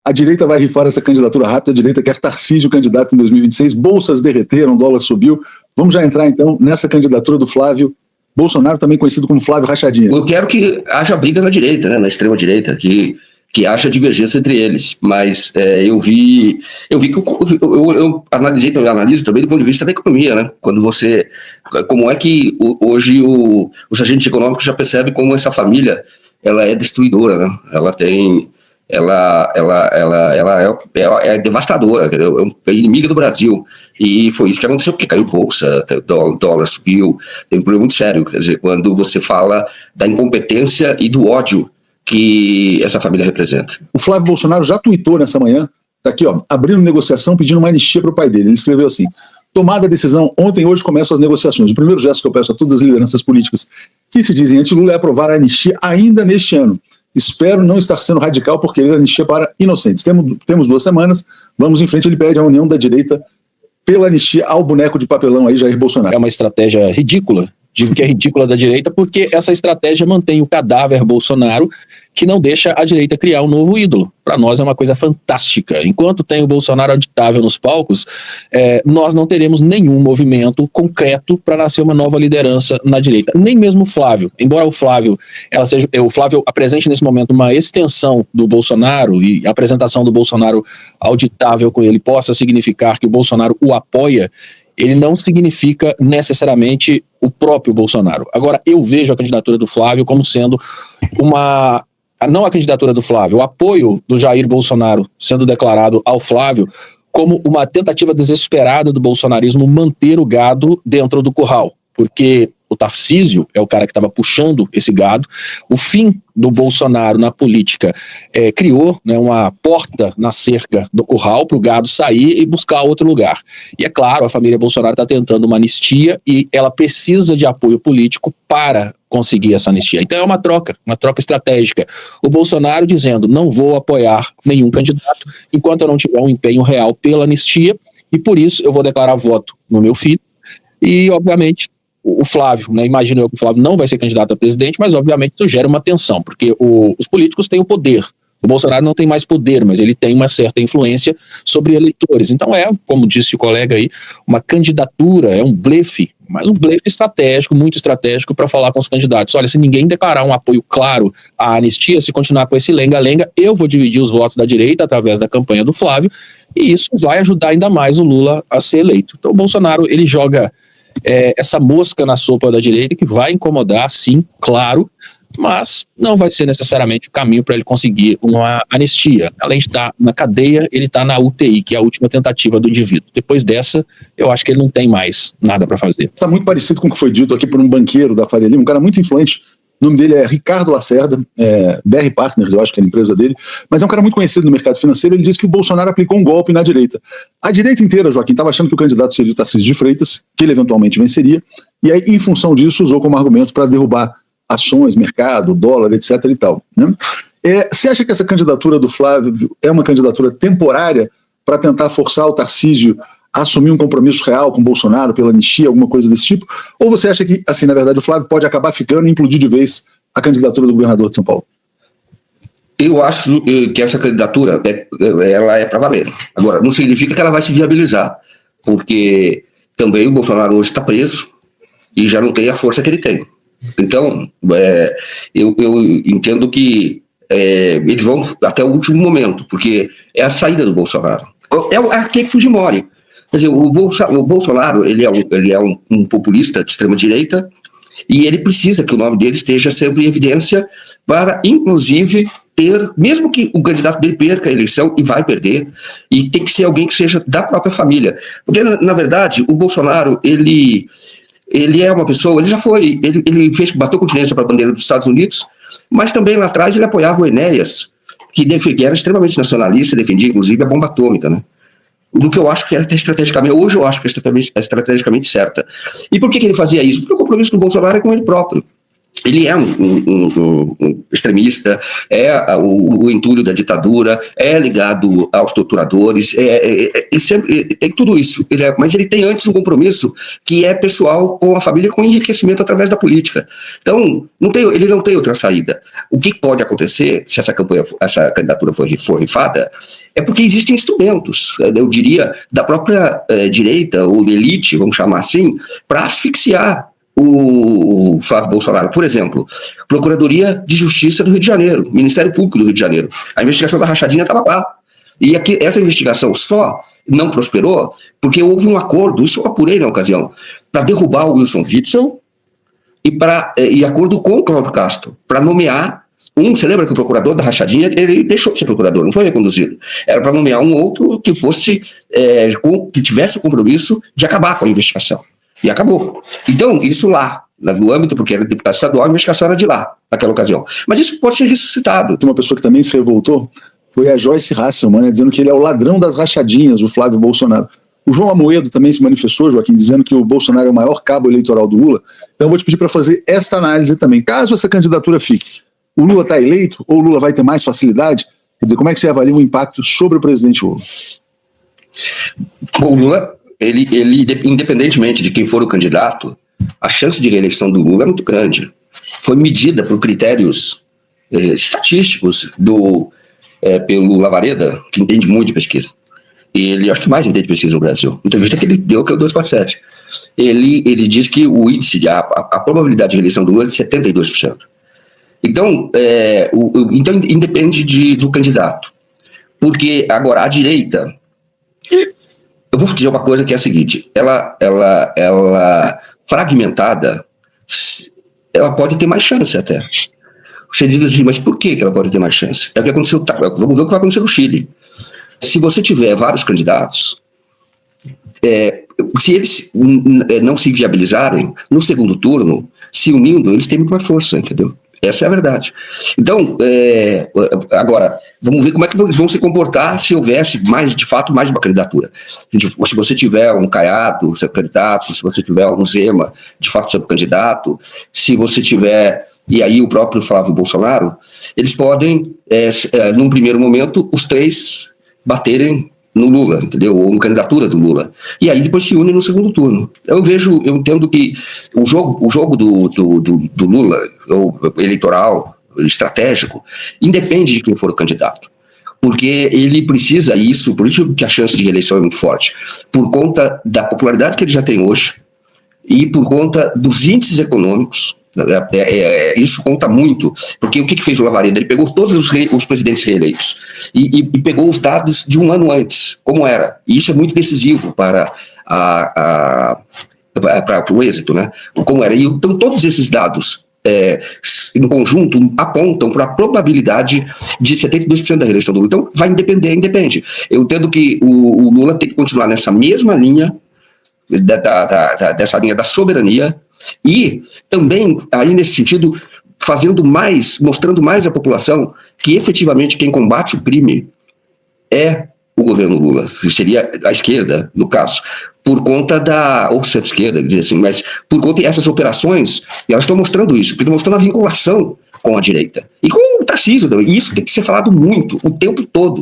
A direita vai rifar essa candidatura rápida, a direita quer Tarcísio candidato em 2026, bolsas derreteram, dólar subiu. Vamos já entrar então nessa candidatura do Flávio Bolsonaro, também conhecido como Flávio Rachadinha. Eu quero que haja briga na direita, né, na extrema-direita, que haja divergência entre eles, mas eu vi que eu analiso também do ponto de vista da economia, né? Quando como é que hoje os agentes econômicos já percebem como essa família ela é destruidora, né? Ela é devastadora, é inimiga do Brasil, e foi isso que aconteceu, porque caiu bolsa, dólar subiu, tem um problema muito sério, quer dizer, quando você fala da incompetência e do ódio que essa família representa. O Flávio Bolsonaro já tuitou nessa manhã, tá aqui, ó, abrindo negociação pedindo uma anistia para o pai dele. Ele escreveu assim: tomada a decisão, ontem e hoje começam as negociações. O primeiro gesto que eu peço a todas as lideranças políticas que se dizem anti-Lula é aprovar a anistia ainda neste ano. Espero não estar sendo radical por querer anistia para inocentes. Temos 2 semanas, vamos em frente. Ele pede a união da direita pela anistia ao boneco de papelão aí, Jair Bolsonaro. É uma estratégia ridícula. Digo que é ridícula da direita porque essa estratégia mantém o cadáver Bolsonaro, que não deixa a direita criar um novo ídolo. Para nós é uma coisa fantástica. Enquanto tem o Bolsonaro auditável nos palcos, nós não teremos nenhum movimento concreto para nascer uma nova liderança na direita. Nem mesmo o Flávio. Embora o Flávio apresente nesse momento uma extensão do Bolsonaro e a apresentação do Bolsonaro auditável com ele possa significar que o Bolsonaro o apoia, ele não significa necessariamente o próprio Bolsonaro. Agora, eu vejo a candidatura do Flávio como sendo não a candidatura do Flávio, o apoio do Jair Bolsonaro sendo declarado ao Flávio como uma tentativa desesperada do bolsonarismo manter o gado dentro do curral, porque o Tarcísio é o cara que estava puxando esse gado. O fim do Bolsonaro na política criou, né, uma porta na cerca do curral para o gado sair e buscar outro lugar. E é claro, a família Bolsonaro está tentando uma anistia e ela precisa de apoio político para conseguir essa anistia. Então é uma troca estratégica. O Bolsonaro dizendo: não vou apoiar nenhum candidato enquanto eu não tiver um empenho real pela anistia, e por isso eu vou declarar voto no meu filho. E obviamente o Flávio, né, imagino eu que o Flávio não vai ser candidato a presidente, mas obviamente isso gera uma tensão, porque os políticos têm o poder. O Bolsonaro não tem mais poder, mas ele tem uma certa influência sobre eleitores. Então como disse o colega aí, uma candidatura, é um blefe, mas um blefe estratégico, muito estratégico, para falar com os candidatos: olha, se ninguém declarar um apoio claro à anistia, se continuar com esse lenga-lenga, eu vou dividir os votos da direita através da campanha do Flávio, e isso vai ajudar ainda mais o Lula a ser eleito. Então o Bolsonaro, ele joga essa mosca na sopa da direita, que vai incomodar, sim, claro, mas não vai ser necessariamente o caminho para ele conseguir uma anistia. Além de estar na cadeia, ele está na UTI, que é a última tentativa do indivíduo. Depois dessa, eu acho que ele não tem mais nada para fazer. Está muito parecido com o que foi dito aqui por um banqueiro da Faria Lima, um cara muito influente. O nome dele é Ricardo Lacerda, BR Partners, eu acho que é a empresa dele, mas é um cara muito conhecido no mercado financeiro. Ele disse que o Bolsonaro aplicou um golpe na direita. A direita inteira, Joaquim, estava achando que o candidato seria o Tarcísio de Freitas, que ele eventualmente venceria, e aí, em função disso, usou como argumento para derrubar ações, mercado, dólar, etc. e tal, né? Você acha que essa candidatura do Flávio é uma candidatura temporária para tentar forçar o Tarcísio a assumir um compromisso real com o Bolsonaro pela anistia, alguma coisa desse tipo? Ou você acha que, assim, na verdade, o Flávio pode acabar ficando e implodir de vez a candidatura do governador de São Paulo? Eu acho que essa candidatura ela é para valer. Agora, não significa que ela vai se viabilizar, porque também o Bolsonaro hoje está preso e já não tem a força que ele tem. Então, eu entendo que eles vão até o último momento, porque é a saída do Bolsonaro. É o arquétipo Fujimori. Quer dizer, o Bolsonaro ele é um populista de extrema-direita, e ele precisa que o nome dele esteja sempre em evidência para, inclusive, mesmo que o candidato dele perca a eleição, e vai perder, e tem que ser alguém que seja da própria família. Porque, na verdade, o Bolsonaro, ele é uma pessoa, ele bateu continência para a bandeira dos Estados Unidos, mas também lá atrás ele apoiava o Enéas, que era extremamente nacionalista, defendia inclusive a bomba atômica, né? Do que eu acho que era estrategicamente, hoje eu acho que é estrategicamente certa. E por que ele fazia isso? Porque o compromisso do Bolsonaro é com ele próprio. Ele é um extremista, é o entulho da ditadura, é ligado aos torturadores, ele sempre tem tudo isso, mas ele tem antes um compromisso que é pessoal com a família, com enriquecimento através da política. Então, ele não tem outra saída. O que pode acontecer, se essa candidatura for rifada, é porque existem instrumentos, eu diria, da própria direita, ou elite, vamos chamar assim, para asfixiar o Flávio Bolsonaro. Por exemplo, Procuradoria de Justiça do Rio de Janeiro, Ministério Público do Rio de Janeiro. A investigação da rachadinha estava lá. E essa investigação só não prosperou porque houve um acordo, isso eu apurei na ocasião, para derrubar o Wilson Witzel e acordo com o Cláudio Castro, para nomear você lembra que o procurador da rachadinha, ele deixou de ser procurador, não foi reconduzido. Era para nomear um outro que fosse, que tivesse o compromisso de acabar com a investigação. E acabou. Então, isso lá, no âmbito, porque era deputado estadual, a investigação era de lá, naquela ocasião. Mas isso pode ser ressuscitado. Tem uma pessoa que também se revoltou, foi a Joyce Hasselman, né, dizendo que ele é o ladrão das rachadinhas, o Flávio Bolsonaro. O João Amoedo também se manifestou, Joaquim, dizendo que o Bolsonaro é o maior cabo eleitoral do Lula. Então eu vou te pedir para fazer esta análise também. Caso essa candidatura fique, o Lula está eleito ou o Lula vai ter mais facilidade? Quer dizer, como é que você avalia o impacto sobre o presidente Lula? Bom, o Lula, ele, independentemente de quem for o candidato, a chance de reeleição do Lula é muito grande. Foi medida por critérios estatísticos pelo Lavareda, que entende muito de pesquisa. Ele, acho que mais entende de pesquisa no Brasil. Entrevista que ele deu, que é o 247. Ele diz que o índice, a probabilidade de reeleição do Lula é de 72%. Então, então independe do candidato. Porque, agora, a direita... Eu vou dizer uma coisa que é a seguinte, ela fragmentada, ela pode ter mais chance até. Você diz assim, mas por que ela pode ter mais chance? É o que aconteceu, vamos ver o que vai acontecer no Chile. Se você tiver vários candidatos, se eles não se viabilizarem, no segundo turno, se unindo, eles têm muito mais força, entendeu? Essa é a verdade. Então, agora, vamos ver como é que eles vão se comportar se houvesse de fato mais de uma candidatura. Se você tiver um Caiado, seu candidato, se você tiver um Zema, de fato, seu candidato, se você tiver, e aí o próprio Flávio Bolsonaro, eles podem, num primeiro momento, os três baterem no Lula, entendeu? Ou na candidatura do Lula. E aí depois se unem no segundo turno. Eu entendo que o jogo do Lula, ou eleitoral, estratégico, independe de quem for o candidato. Porque ele precisa isso, por isso que a chance de reeleição é muito forte, por conta da popularidade que ele já tem hoje e por conta dos índices econômicos. Isso conta muito, porque o que fez o Lavareda? Ele pegou todos os presidentes reeleitos e pegou os dados de um ano antes, como era, e isso é muito decisivo para o êxito, né? Como era. E então todos esses dados em conjunto apontam para a probabilidade de 72% da reeleição do Lula. Então independe. Eu entendo que o Lula tem que continuar nessa mesma linha, dessa linha da soberania, e também, aí nesse sentido, mostrando mais à população que efetivamente quem combate o crime é o governo Lula, que seria a esquerda, no caso, por conta ou centro-esquerda, assim, mas por conta dessas operações, elas estão mostrando isso, porque estão mostrando a vinculação com a direita. E com o Tarcísio também. Isso tem que ser falado muito, o tempo todo.